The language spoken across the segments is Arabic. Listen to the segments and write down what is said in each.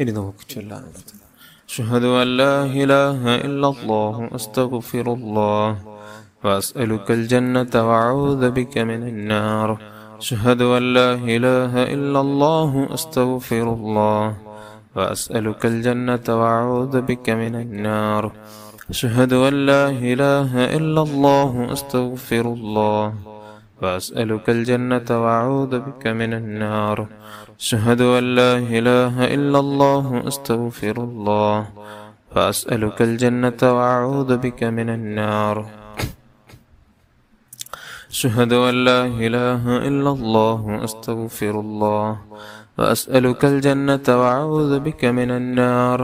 ഇനി നമുക്ക് ചൊല്ലാം. أشهد أن لا إله إلا الله أستغفر الله وأسألك الجنة وأعوذ بك من النار. أشهد أن لا إله إلا الله أستغفر الله وأسألك الجنة وأعوذ بك من النار. أشهد أن لا إله إلا الله أستغفر الله وأسألك الجنة وأعوذ بك من النار. أشهد أن لا إله إلا الله أستغفر الله وأسألك الجنة وأعوذ بك من النار. أشهد أن لا إله إلا الله أستغفر الله وأسألك الجنة وأعوذ بك من النار.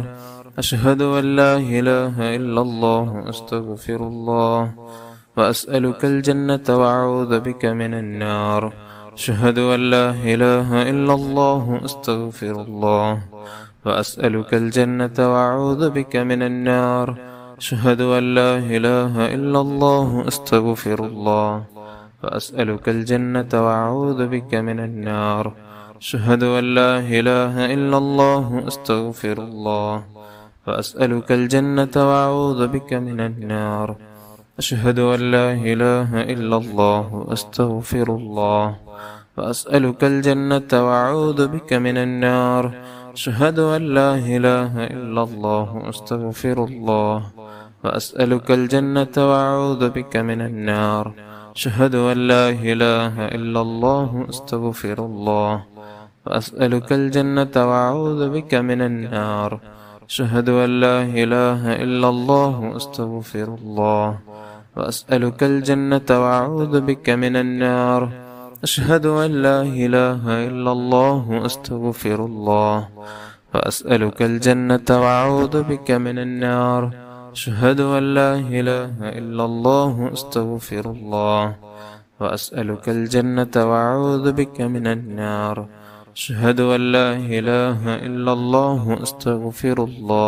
أشهد أن لا إله إلا الله أستغفر الله وأسألك الجنة وأعوذ بك من النار. أشهد أن لا إله إلا الله أستغفر الله وأسألك الجنة وأعوذ بك من النار. أشهد أن لا إله إلا الله أستغفر الله وأسألك الجنة وأعوذ بك من النار. أشهد أن لا إله إلا الله أستغفر الله وأسألك الجنة وأعوذ بك من النار. أشهد أن لا إله إلا الله أستغفر الله وأسألك الجنة وأعوذ بك من النار. أشهد أن لا إله إلا الله أستغفر الله وأسألك الجنة وأعوذ بك من النار. أشهد أن لا إله إلا الله أستغفر الله وأسألك الجنة وأعوذ بك من النار. أشهد أن لا إله إلا الله أستغفر الله وأسألك الجنة وأعوذ بك من النار. أشهد أن لا إله إلا الله أستغفر الله وأسألك الجنة وأعوذ بك من النار. أشهد أن لا إله إلا الله أستغفر الله وأسألك الجنة وأعوذ بك من النار. أشهد أن لا إله إلا الله أستغفر الله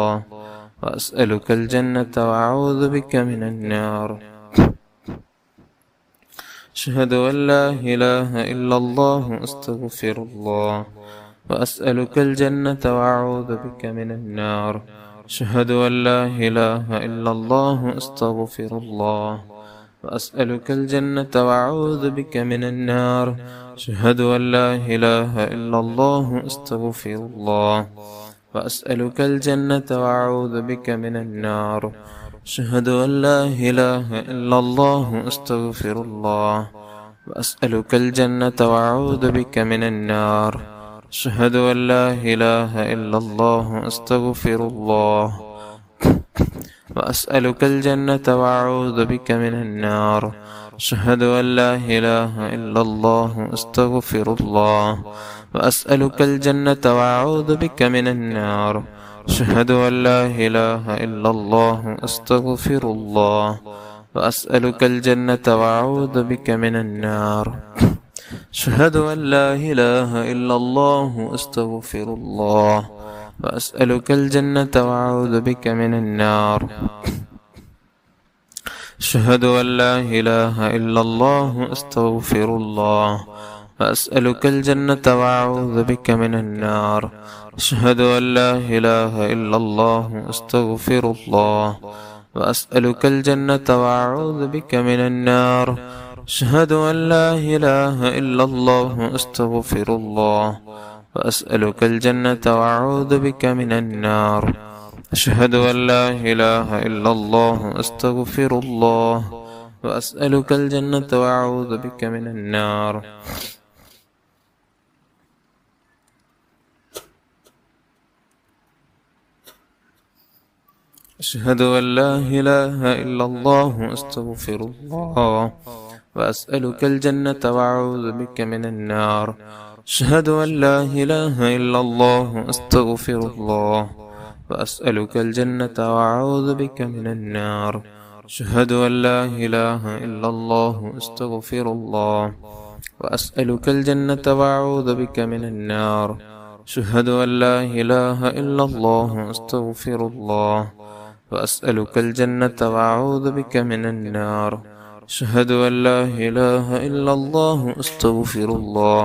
وأسألك الجنة وأعوذ بك من النار. أشهد أن لا إله إلا الله أستغفر الله وأسألك الجنة وأعوذ بك من النار. أشهد أن لا إله إلا الله أستغفر الله وأسألك الجنة وأعوذ بك من النار. أشهد أن لا إله إلا الله أستغفر الله وأسألك الجنة وأعوذ بك من النار. أشهد أن لا إله إلا الله أستغفر الله وأسألك الجنة وأعوذ بك من النار. أشهد أن لا إله إلا الله أستغفر الله وأسألك الجنة وأعوذ بك من النار. أشهد أن لا إله إلا الله أستغفر الله وأسألك الجنة وأعوذ بك من النار. أشهد أن لا إله إلا الله أستغفر الله وأسألك الجنة وأعوذ بك من النار. أشهد أن لا إله إلا الله أستغفر الله وأسألك الجنة وأعوذ بك من النار. أشهد أن لا إله إلا الله أستغفر الله وأسألك الجنة وأعوذ بك من النار. أشهد أن لا إله إلا الله أستغفر الله وأسألك الجنة وأعوذ بك من النار. أشهد أن لا إله إلا الله أستغفر الله وأسألك الجنة وأعوذ بك من النار. أشهد أن لا إله إلا الله أستغفر الله وأسألك الجنة وأعوذ بك من النار. أشهد أن لا إله إلا الله أستغفر الله وأسألك الجنة وأعوذ بك من النار. أشهد أن لا إله إلا الله أستغفر الله وأسألك الجنة وأعوذ بك من النار. أشهد أن لا إله إلا الله أستغفر الله وأسألك الجنة وأعوذ بك من النار. أشهد أن لا إله إلا الله أستغفر الله وأسألك الجنة وأعوذ بك من النار. أشهد أن لا إله إلا الله أستغفر الله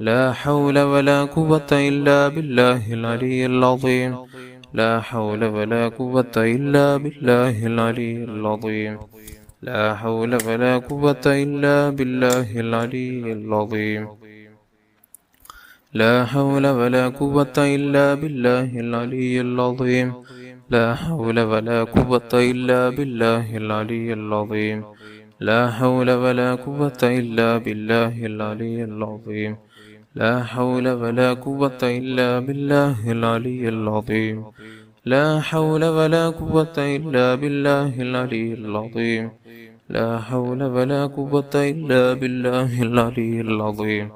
لا حول ولا قوة إلا بالله العلي العظيم. لا حول ولا قوة إلا بالله العلي العظيم. لا حول ولا قوة إلا بالله العلي العظيم. لا حول ولا قوة إلا بالله العلي العظيم. لا حول ولا قوة إلا بالله العلي العظيم. لا حول ولا قوة إلا بالله العلي العظيم. لا حول ولا قوة إلا بالله العلي العظيم. لا حول ولا قوة إلا بالله العلي العظيم. لا حول ولا قوة إلا بالله العلي العظيم.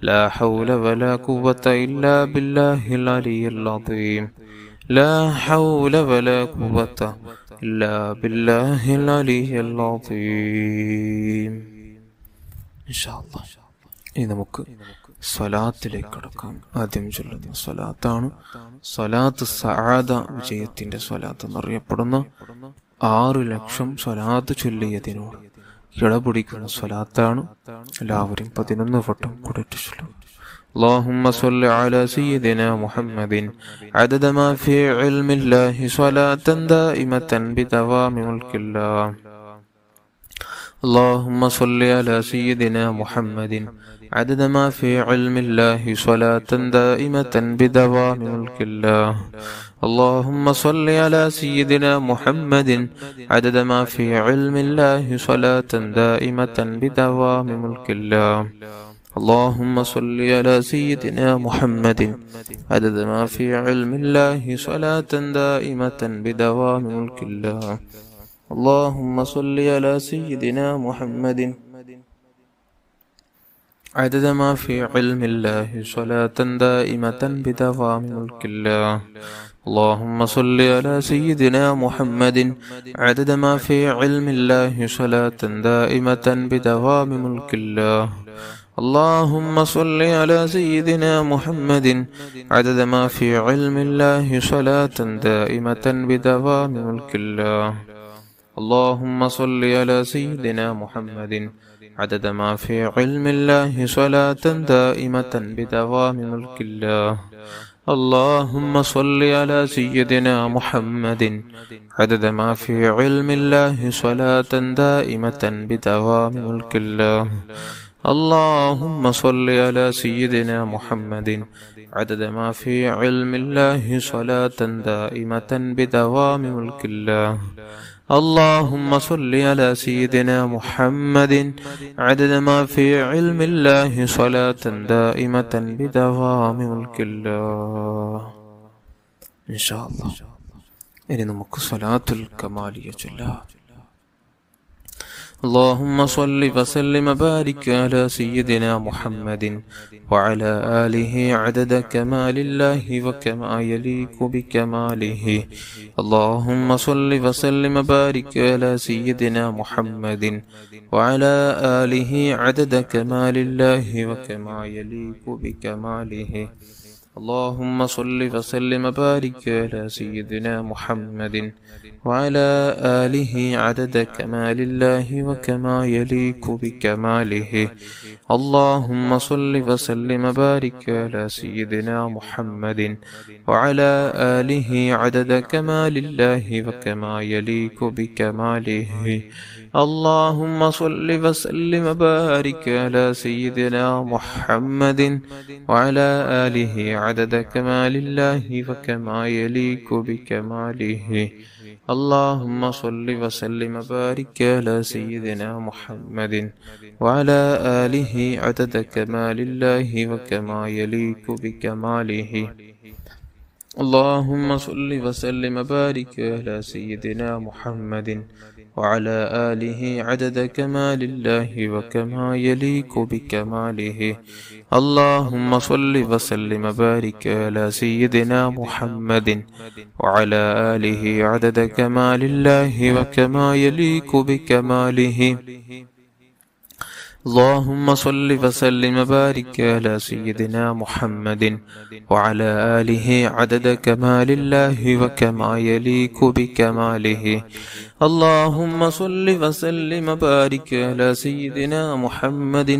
لا حول ولا قوة إلا بالله العلي العظيم. لا حول ولا قوة إلا بالله العلي العظيم. إن شاء الله. ഇനി നമുക്ക് സ്വലാത്തിലേക്ക് കടക്കാം. ആദ്യം ചൊല്ലുന്ന സ്വലാത്താണ് സ്വലാത്ത് സഅദ, വിജയത്തിന്റെ സ്വലാത്ത് എന്നറിയപ്പെടുന്ന 6 ലക്ഷം സ്വലാത്ത് ചൊല്ലിയതിനോട് ഇടപിടിക്കുന്ന സ്വലാത്താണ്. എല്ലാവരും 11 വട്ടം കൂടിയിട്ട് ചൊല്ലും. اللهم صل على سيدنا محمد عدد ما في علم الله صلاة دائمة بدوام ملك الله. اللهم صل على سيدنا محمد عدد ما في علم الله صلاة دائمة بدوام ملك الله. اللهم صل على سيدنا محمد عدد ما في علم الله صلاة دائمة بدوام ملك الله. اللهم صل على سيدنا محمد عدد ما في علم الله صلاة دائمة بدوام ملك الله. اللهم صل على سيدنا محمد عدد ما في علم الله صلاة دائمة بدوام ملك الله. اللهم صل على سيدنا محمد عدد ما في علم الله صلاة دائمة بدوام ملك الله. اللهم صل على سيدنا محمد عدد ما في علم الله صلاة دائمة بدوام ملك الله. اللهم صل على سيدنا محمد عدد ما في علم الله صلاة دائمة بدوام ملك الله. اللهم صل على سيدنا محمد عدد ما في علم الله صلاة دائمة بدوام ملك الله. اللهم صل على سيدنا محمد عدد ما في علم الله صلاة دائمة بدوام ملك الله. اللهم صل على سيدنا محمد عدد ما في علم الله صلاة دائمة بدوام ملك الله. إن شاء الله. ഇനി നമുക്ക് സ്വലാത്തുൽ കമാലിയ ചൊല്ലാം. اللهم صل وسلم وبارك على سيدنا محمد وعلى آله عدد كمال الله وكما يليق بكماله. اللهم صل وسلم وبارك على سيدنا محمد وعلى آله عدد كمال الله وكما يليق بكماله. اللهم صل وسلم وبارك على سيدنا محمد وعلى آله عدد كمال الله وكما يليق بكماله. اللهم صل وسلم وبارك على سيدنا محمد وعلى آله عدد كمال الله وكما يليق بكماله. اللهم صل وسلم وبارك على سيدنا محمد وعلى آله عدد كمال الله وكما يليق بكماله. اللهم صل وسلم وبارك على سيدنا محمد وعلى آله عدد كمال الله وكما يليق بكماله. اللهم صل وسلم وبارك على سيدنا محمد وعلى آله عدد كمال الله وكما يليق بكماله. اللهم صل وسلم وبارك على سيدنا محمد وعلى آله عدد كمال الله وكما يليق بكماله. اللهم صل وسلم وبارك على سيدنا محمد وعلى آله عدد كمال الله وكما يليق بكماله. اللهم صل وسلم وبارك على سيدنا محمد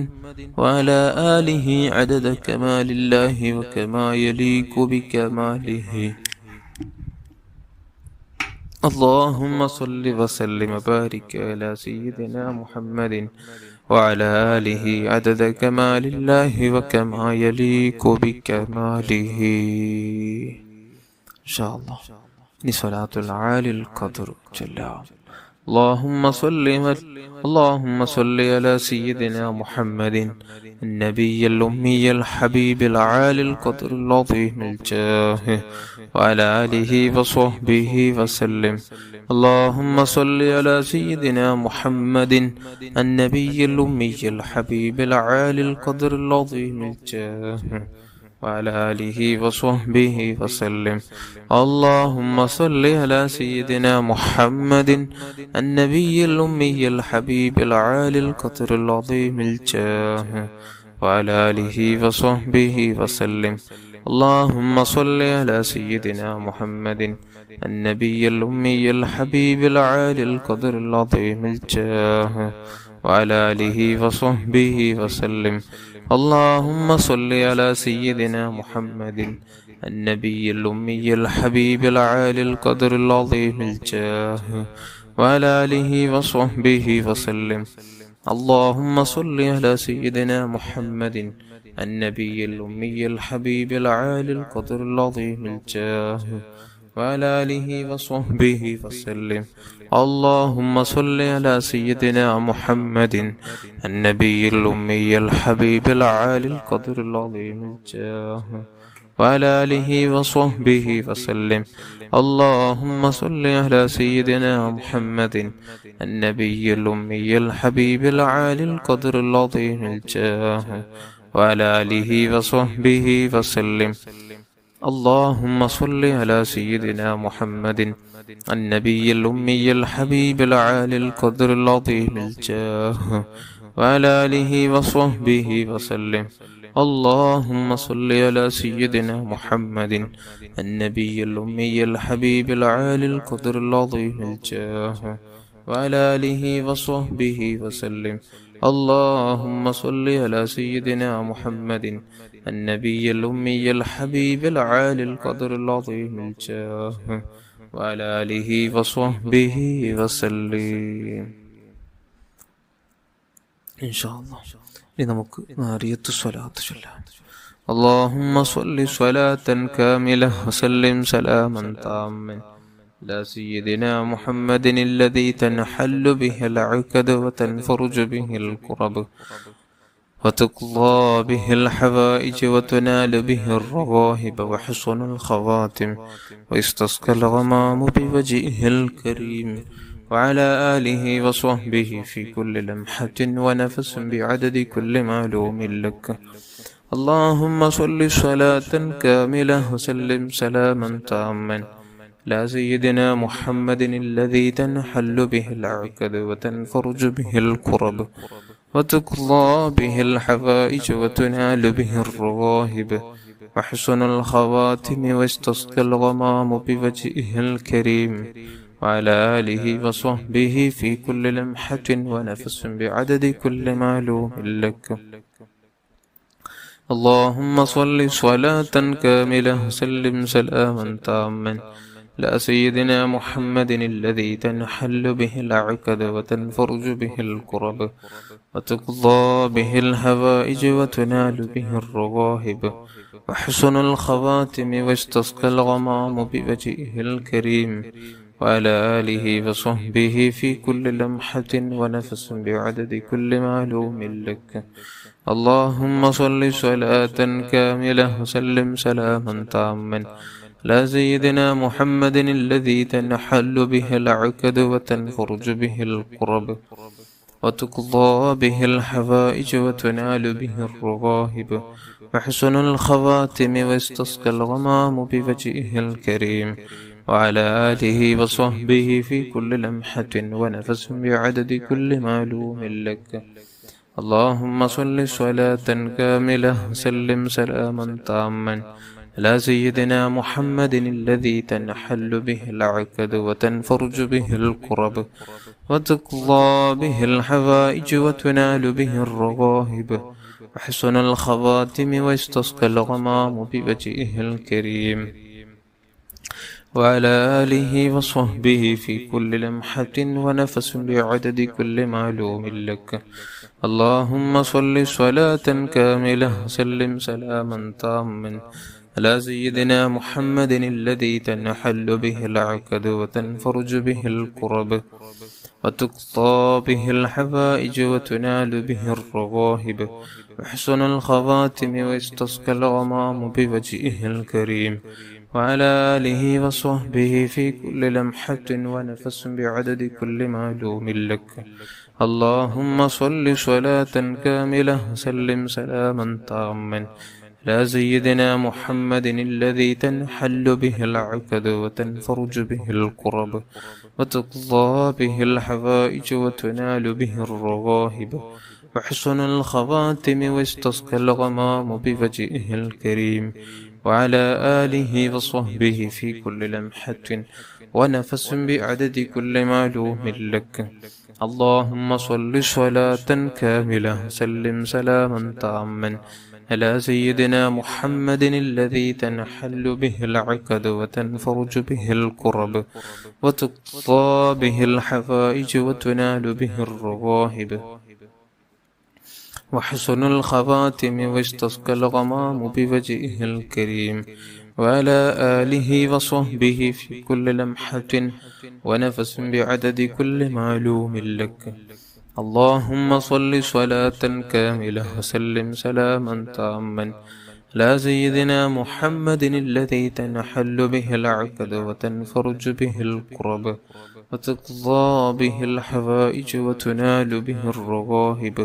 وعلى آله عدد كمال الله وكما يليق بكماله. اللهم صل وسلم وبارك على سيدنا محمد وعلى آله عدد كمال الله وكما يليق بكماله. إن شاء الله لصلاة العالي القدر جل. اللهم صل على سيدنا محمد النبي الأمي الحبيب العالي القدر العظيم الجاه وعلى آله وصحبه وسلم. اللهم صل على سيدنا محمد النبي الأمي الحبيب العالي القدر العظيم الجاه وعلى آله وصحبه وسلم. اللهم صل على سيدنا محمد النبي الأمي الحبيب العالي القدر العظيم الجاه وعلى آله وصحبه وسلم. اللهم صل على سيدنا محمد النبي الأمي الحبيب العالي القدر العظيم الجاه وعلى آله وصحبه وسلم. اللهم صل على سيدنا محمد النبي الأمي الحبيب العالي القدر العظيم الجاه وعلى آله وصحبه وسلم. اللهم صل على سيدنا محمد النبي الأمي الحبيب العالي القدر العظيم الجاه وعلى آله وصحبه وسلم. اللهم صل على سيدنا محمد النبي الأمي الحبيب العالي القدر العظيم الجاه وعلى آله وصحبه وسلم. اللهم صل على سيدنا محمد النبي الأمي الحبيب العالي القدر العظيم الجاه وعلى آله وصحبه وسلم. اللهم صل على سيدنا محمد النبي الأمي الحبيب العالي القدر العظيم الجاه وعلى آله وصحبه وسلم. اللهم صل على سيدنا محمد النبي الأمي الحبيب العالي القدر العظيم الجاه وعلى آله وصحبه وسلم. اللهم صل على سيدنا محمد النبي الأمي الحبيب العالي القدر العظيم الجاه وعلى آله وصحبه وسلم. إن شاء الله لنمك نارية الصلاة جلها. اللهم صل صلاة كاملة وسلم سلاما تاما على سيدنا محمد الذي تنحل به العقد وتنفرج به الكرب وتقضى به الحوائج وتنال به الرواهب وحسن الخواتم ويستسقى الغمام بوجهه الكريم وعلى آله وصحبه في كل لمحة ونفس بعدد كل معلوم لك. اللهم صل صلاة كاملة وسلم سلاما تاما على سيدنا محمد الذي تنحل به العقد وتنفرج به الكرب وتقضى به الحوائج وتنال به الرواهب وحسن الخواتم واستسقى الغمام بوجهه الكريم وعلى آله وصحبه في كل لمحة ونفس بعدد كل معلوم لك. اللهم صل صلاة كاملة وسلم سلاما تاما على سيدنا محمد الذي تنحل به العقد وتنفرج به الكرب وتقضى به الحوائج وتنال به الرواهب وحسن الخواتم واستسقى الغمام بوجهه الكريم وعلى آله وصحبه في كل لمحة ونفس بعدد كل معلوم لك. اللهم صل صلاة كاملة وسلم سلاما تاما على سيدنا محمد الذي تنحل به العقد وتنفرج به الكرب وتقضى به الحوائج وتنال به الرواهب وحسن الخواتم واستسقى الغمام بوجهه الكريم وعلى آله وصحبه في كل لمحة ونفس بعدد كل معلوم لك. اللهم صل صلاة كاملة وسلم سلاما تاما على سيدنا محمد الذي تنحل به العقد وتنفرج به الكرب وتقضى به الحوائج وتنال به الرغائب وحسن الخواتم ويستسقى الغمام بوجهه الكريم وعلى آله وصحبه في كل لمحة ونفس بعدد كل معلوم لك. اللهم صل صلاة كاملة وسلم سلاما تاما على سيدنا محمد الذي تنحل به العقد وتنفرج به الكرب وتقضى به الحوائج وتنال به الرغائب وحسن الخواتم ويستسقى الغمام بوجهه الكريم وعلى آله وصحبه في كل لمحة ونفس بعدد كل معلوم لك. اللهم صل صلاة كاملة وسلم سلاما تاما على سيدنا محمد الذي تنحل به العقد وتنفرج به الكرب وتقضى به الحوائج وتنال به الرغائب وحسن الخواتم ويستسقى الغمام بوجهه الكريم وعلى آله وصحبه في كل لمحة ونفس بعدد كل معلوم لك. اللهم صل صلاة كاملة وسلم سلاما تاما على سيدنا محمد الذي تنحل به العقد وتنفرج به الكرب وتقضى به الحوائج وتنال به الرغائب وحسن الخواتم ويستسقى الغمام بوجهه الكريم وعلى آله وصحبه في كل لمحة ونفس بعدد كل معلوم لك. اللهم صل صلاة كاملة وسلم سلاما تاما على سيدنا محمد الذي تنحل به العقد وتنفرج به الكرب وتقضى به الحوائج وتنال به الرغائب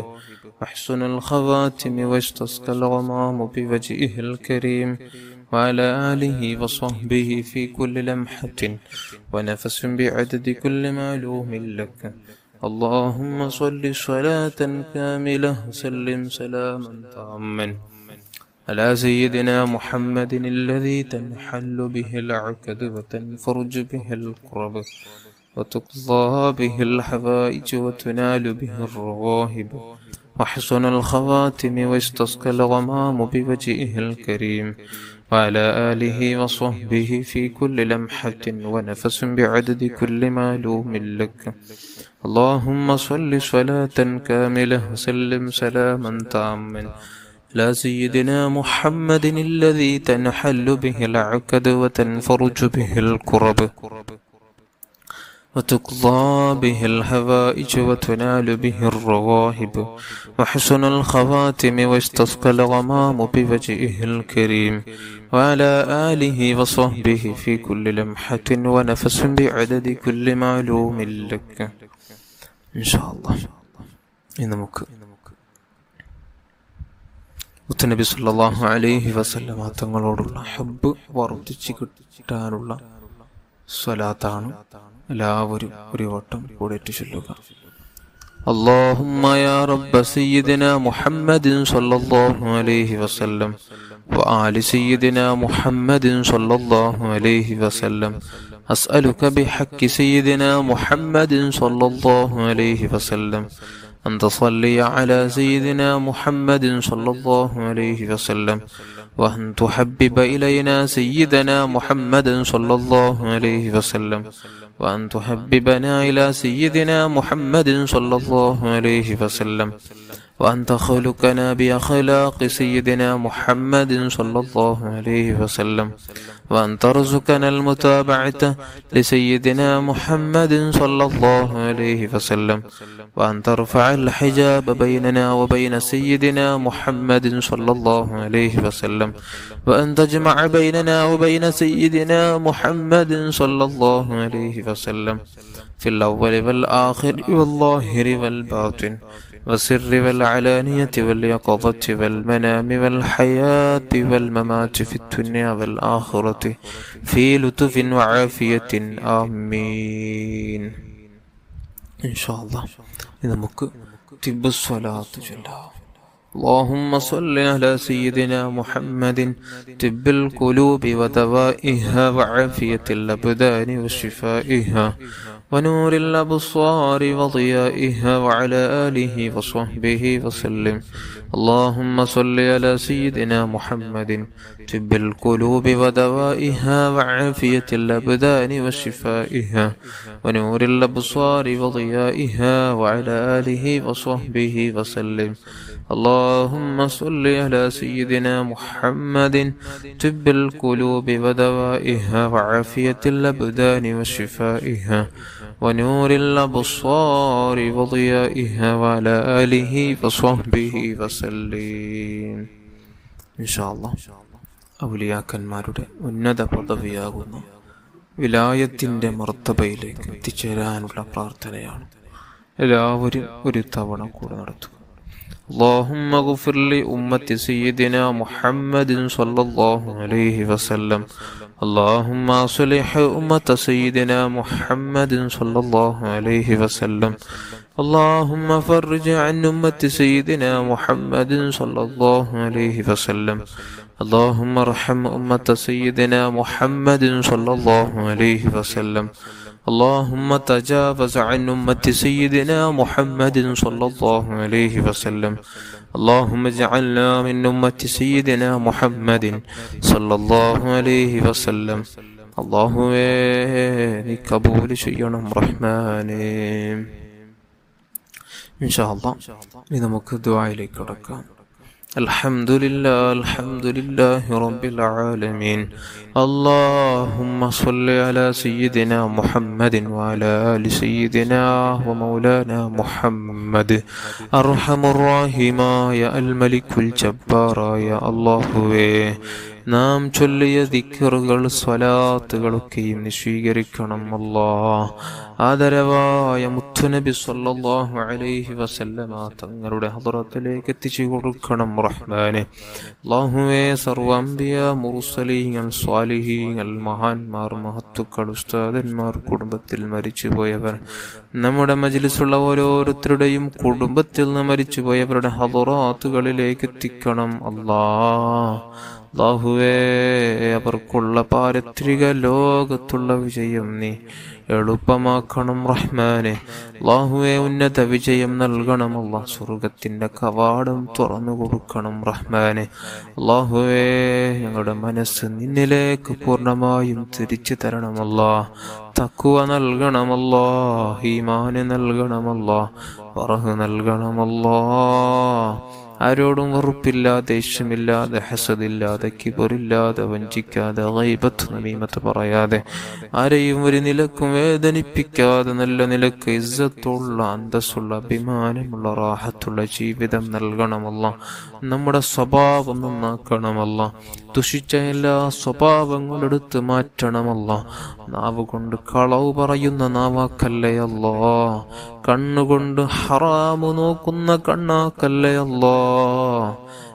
وحسن الخواتم ويستسقى الغمام بوجهه الكريم وعلى آله وصحبه في كل لمحة ونفس بعدد كل معلوم لك. اللهم صل صلاة كاملة وسلم سلاما تاما على سيدنا محمد الذي تنحل به العقد وتنفرج به الكرب وتقضى به الحوائج وتنال به الرغائب وحسن الخواتم ويستسقى الغمام بوجهه الكريم وعلى آله وصحبه في كل لمحة ونفس بعدد كل معلوم لك. اللهم صل صلاة كاملة وسلم سلاما تاما على سيدنا محمد الذي تنحل به العقد وتنفرج به الكرب وتقضى به الحوائج وتنال به الرغائب وحسن الخواتم ويستسقى الغمام بوجهه الكريم وعلى آله وصحبه في كل لمحة ونفس بعدد كل معلوم لك. إن شاء الله നമുക്ക് മുത്തനബി സല്ലല്ലാഹു അലൈഹി വസല്ലമ തങ്ങളോടുള്ള ഹബ്ബ് വർദ്ധിച്ചു കിട്ടാനുള്ള സ്വലാത്താണ് എല്ലാവരും ഒരു വട്ടം കൂടിയിട്ട് ചൊല്ലുക. اللهم يا رب سيدنا محمد صلى الله عليه وسلم وآل سيدنا محمد صلى الله عليه وسلم أسألك بحق سيدنا محمد صلى الله عليه وسلم أن تصلي على سيدنا محمد صلى الله عليه وسلم وأن تحبب إلينا سيدنا محمد صلى الله عليه وسلم وأن تحببنا إلى سيدنا محمد صلى الله عليه وسلم وأن تخلقنا بأخلاق سيدنا محمد صلى الله عليه وسلم وأن ترزقنا المتابعة لسيدنا محمد صلى الله عليه وسلم وأن ترفع الحجاب بيننا وبين سيدنا محمد صلى الله عليه وسلم وأن تجمع بيننا وبين سيدنا محمد صلى الله عليه وسلم في الأول والآخر والظاهر والباطن والسر والعلانية واليقظة والمنام والحياة والممات في الدنيا والآخرة في لطف وعافية آمين. ഇൻഷാ അല്ലാഹ് നമുക്ക് തിബ്ബു സ്വലാത്ത് ചൊല്ലാം. اللهم صل على سيدنا محمد طب القلوب ودوائها وعافية الأبدان وشفائها ونور الأبصار وضيائها وعلى آله وصحبه وسلم. اللهم صل على سيدنا محمد طب القلوب ودوائها وعافية الأبدان وشفائها ونور الأبصار وضيائها وعلى آله وصحبه وسلم. اللهم صل على سيدنا محمد طب القلوب ودوائها وعافية الأبدان وشفائها ونور الأبصار وضيائها وعلى آله وصحبه وسلم. إن شاء الله ഔലിയാക്കന്മാരുടെ ഉന്നത പദവിയാകുന്ന വിലായത്തിൻ്റെ മർത്തബയിലേക്ക് എത്തിച്ചേരാനുള്ള പ്രാർത്ഥനയാണ്. എല്ലാവരും ഒരു തവണ കൂടെ നടത്തുക. اللهم اغفر لأمة سيدنا محمد صلى الله عليه وسلم. اللهم أصلح أمة سيدنا محمد صلى الله عليه وسلم. اللهم فرج عن أمة سيدنا محمد صلى الله عليه وسلم. اللهم ارحم أمة سيدنا محمد صلى الله عليه وسلم. اللهم تجاوز عن أمة سيدنا محمد صلى الله عليه وسلم. اللهم اجعلنا من أمة سيدنا محمد صلى الله عليه وسلم. الله قبول شيئا رحماني. إن شاء الله إذا مكدوا عليك ركان. الحمد لله رب العالمين. اللهم صل على سيدنا محمد وعلى آل سيدنا ومولانا محمد. أرحم الراحمين الملك الجبار يا الله. നാം ചൊല്ലിയ ദിക്റുകൾ സ്വലാത്തുകളൊക്കെയും നീ സ്വീകരിക്കണം അല്ലാഹ്. ആദരവായ മുത്തുനബി സ്വല്ലല്ലാഹു അലൈഹി വസല്ലമ തങ്ങളുടെ ഹദ്റത്തിലേക്ക് എത്തിച്ചു കൊടുക്കണം റഹ്മാനെ. അല്ലാഹുവേ, സർവ്വ അംബിയ മുർസലീങ്ങൾ സ്വാലിഹീങ്ങൾ മഹാന്മാർ മഹത്തുക്കൾ ഉസ്താദന്മാർ കുടുംബത്തിൽ മരിച്ചുപോയവർ നമ്മുടെ മജ്ലിസുള്ള ഓരോരുത്തരുടെയും കുടുംബത്തിൽ നിന്ന് മരിച്ചുപോയവരുടെ ഹദ്റാത്തുകളിലേക്ക് എത്തിക്കണം അല്ലാഹ്. അല്ലാഹുവേ, അവർക്കുള്ള പാരത്രിക ലോകത്തുള്ള വിജയം നീ എളുപ്പമാക്കണം റഹ്മാനെ. അല്ലാഹുവേ, ഉന്നത വിജയം നൽകണം അല്ലാഹ്. സ്വർഗത്തിന്റെ കവാടം തുറന്നു കൊടുക്കണം റഹ്മാനെ. അല്ലാഹുവേ, ഞങ്ങളുടെ മനസ്സ് നിന്നിലേക്ക് പൂർണ്ണമായും തിരിച്ചു തരണമല്ലാഹ്. തഖ്വ നൽകണമല്ലാഹ്. ഈമാന് നൽകണമല്ലാഹ്. ഫറഹ് നൽകണമല്ലാഹ്. ആരോടും വെറുപ്പില്ലാതെ, ഇഷ്ടമില്ലാതെ, ഹസദില്ലാതെ, കിബറില്ലാതെ, വഞ്ചിക്കാതെ, ഗൈബത്ത് നമീമത്ത് പറയാതെ, ആരെയും ഒരു നിലക്കും വേദനിപ്പിക്കാതെ നല്ല നിലക്ക് ഇസ്സത്തുള്ള, അന്തസ്സുള്ള, അഭിമാനമുള്ള, റാഹത്തുള്ള ജീവിതം നൽകണമല്ല. നമ്മുടെ സ്വഭാവം നന്നാക്കണമല്ല. ദുഷിച്ച എല്ലാ സ്വഭാവങ്ങളെടുത്ത് മാറ്റണമല്ല. നാവ് കൊണ്ട് കളവ് പറയുന്ന നാവാക്കല്ലേ അല്ലാ. കണ്ണുകൊണ്ട് ഹറാമു നോക്കുന്ന കണ്ണാക്കല്ലേ അല്ലാ.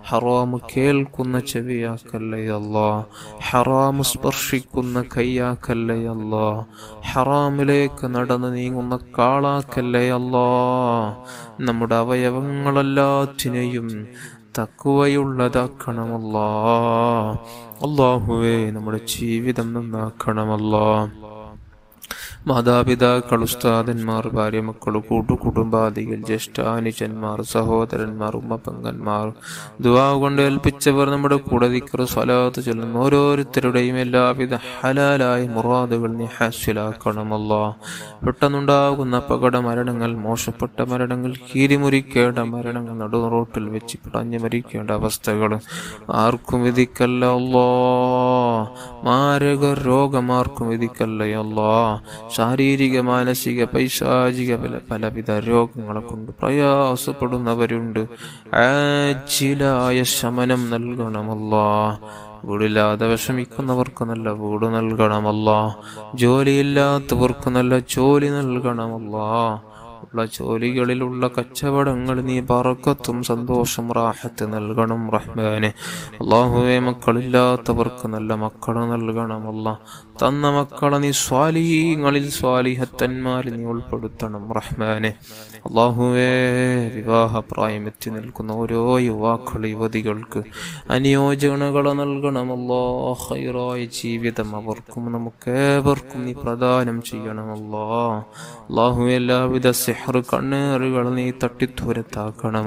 ഹറാമ് കേൾക്കുന്ന ചെവിയാക്കല്ലേ അല്ലാ. ഹറാമ് സ്പർശിക്കുന്ന കയ്യാക്കല്ലേ അല്ലാ. ഹറാമിലേക്ക് നടന്നു നീങ്ങുന്ന കാളാക്കല്ലേ അല്ലാ. നമ്മുടെ അവയവങ്ങളെല്ലാത്തിനെയും തഖ്വയുള്ളതാക്കണമല്ലാ. അല്ലാഹുവേ, നമ്മുടെ ജീവിതം നന്നാക്കണമല്ലാ. മാതാപിതാക്കൾ, ഉസ്താദന്മാർ, ഭാര്യ, മക്കൾ, കൂട്ടുകുടുംബാദികൾ, ജ്യേഷ്ഠാനുജന്മാർ, സഹോദരന്മാർ, ഉമ്മപ്പങ്കന്മാർ, ദുആ കൊണ്ട് ഏൽപ്പിച്ചവർ, നമ്മുടെ കൂടെ ദിക്ർ സ്വലാത്ത് ചൊല്ലുന്ന ഓരോരുത്തരുടെയും എല്ലാവിധ ഹലാലായ മുറാദുകൾ നീ ഹാസിലാക്കണമല്ലാ. പെട്ടെന്നുണ്ടാകുന്ന അപകട മരണങ്ങൾ, മോശപ്പെട്ട മരണങ്ങൾ, കീരിമുറിക്കേണ്ട മരണങ്ങൾ, നടുറോട്ടിൽ വെച്ച് പിടഞ്ഞു മരിക്കേണ്ട അവസ്ഥകൾ ആർക്കും വിധിക്കല്ല അല്ലാ. മാരക രോഗമാർക്കും വിധിക്കല്ല അല്ലാ. ശാരീരിക, മാനസിക, പൈശാചിക പലവിധ രോഗങ്ങളെ കൊണ്ട് പ്രയാസപ്പെടുന്നവരുണ്ട്. ആജിലായ ശമനം നൽകണമല്ലാ. വീടില്ലാതെ വിഷമിക്കുന്നവർക്ക് നല്ല വീട് നൽകണമല്ലാ. ജോലിയില്ലാത്തവർക്ക് നല്ല ജോലി നൽകണമല്ലാ. ഉള്ള ജോലികളിലുള്ള കച്ചവടങ്ങൾ നീ ബറക്കത്തും സന്തോഷം റാഹത്ത് നൽകണം റഹ്മാനെ. അല്ലാഹുവേ, മക്കളില്ലാത്തവർക്ക് നല്ല മക്കളെ നൽകണം. അല്ലാഹ് തന്ന മക്കളെ നീ സ്വാലിഹീങ്ങളിൽ സ്വാലിഹത്തന്മാരിൽ നീ ഉൾപ്പെടുത്തണം റഹ്മാനെ. അല്ലാഹുവേ, വിവാഹപ്രായമെത്തി നിൽക്കുന്ന ഓരോ യുവാക്കൾ യുവതികൾക്ക് അനുയോജനകളെ നൽകണം. അല്ലാഹ് ഖൈറായ ജീവിതം അവർക്കും നമുക്കേവർക്കും നീ പ്രദാനം ചെയ്യണം. അല്ലാഹുവേ, എല്ലാവിധ സിഹ്ർ കണ്ണേറുകൾ നീ തട്ടിത്തുരത്താക്കണം.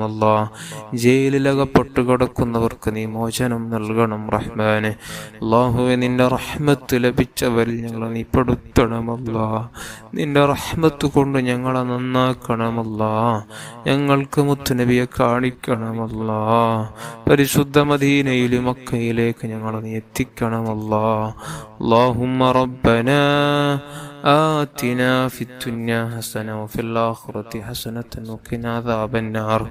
ജയിലിലകപ്പെട്ട് കിടക്കുന്നവർക്ക് നീ മോചനം നൽകണം റഹ്മാനെ. അല്ലാഹുവേ, നിന്റെ റഹ്മത്ത് ലഭിച്ചവരിൽ ഞങ്ങളെ നീ പെടുത്തണമല്ലാ. നിന്റെ റഹ്മത്ത് കൊണ്ട് ഞങ്ങളെ നന്നാക്കണമല്ലാ. ഞങ്ങൾക്ക് മുത്തുനബിയെ കാണിക്കണമല്ലാ. പരിശുദ്ധ മദീനയിലും മക്കയിലേക്ക് ഞങ്ങളെ നീ എത്തിക്കണമല്ലാ. അല്ലാഹുമ്മ റബ്ബനാ آتنا في الدنيا حسنة وفي الآخرة حسنة وقنا عذاب النار.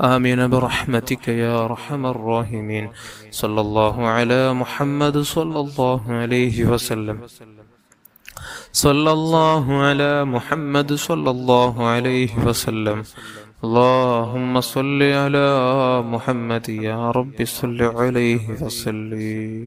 آمين برحمتك يا أرحم الراحمين. صلى الله على محمد صلى الله عليه وسلم. صلى الله على محمد صلى الله عليه وسلم. اللهم صل على محمد يا رب صل عليه وسلم.